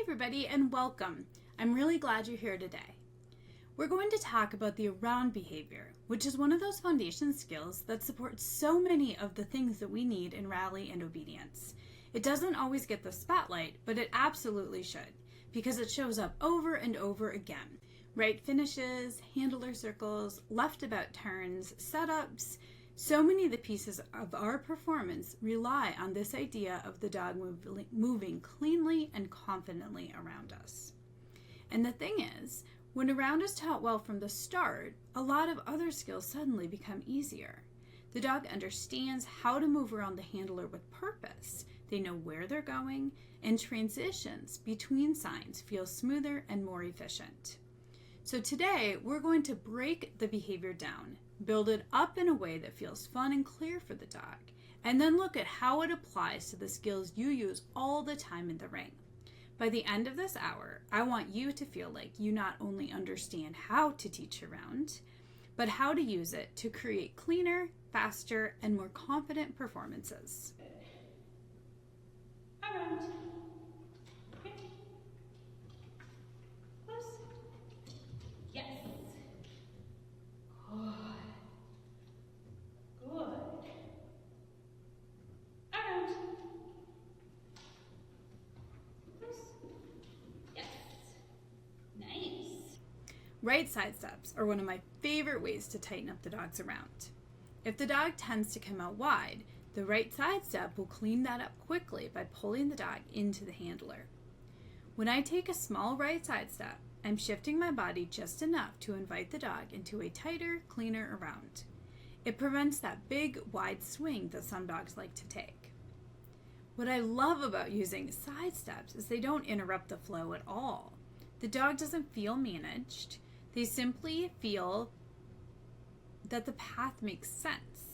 everybody, and welcome. I'm really glad you're here today. We're going to talk about the around behavior, which is one of those foundation skills that supports so many of the things that we need in rally and obedience. It doesn't always get the spotlight, but it absolutely should, because it shows up over and over again. Right finishes, handler circles, left about turns, setups. So many of the pieces of our performance rely on this idea of the dog moving cleanly and confidently around us. And the thing is, when around is taught well from the start, a lot of other skills suddenly become easier. The dog understands how to move around the handler with purpose. They know where they're going, and transitions between signs feel smoother and more efficient. So today, we're going to break the behavior down, build it up in a way that feels fun and clear for the dog, and then look at how it applies to the skills you use all the time in the ring. By the end of this hour, I want you to feel like you not only understand how to teach around, but how to use it to create cleaner, faster, and more confident performances. Around. Okay. Close. Yes. Good. Good. Around. Close. Yes. Nice. Right side steps are one of my favorite ways to tighten up the dog's around. If the dog tends to come out wide, the right side step will clean that up quickly by pulling the dog into the handler. When I take a small right side step, I'm shifting my body just enough to invite the dog into a tighter, cleaner around. It prevents that big, wide swing that some dogs like to take. What I love about using side steps is they don't interrupt the flow at all. The dog doesn't feel managed. They simply feel that the path makes sense.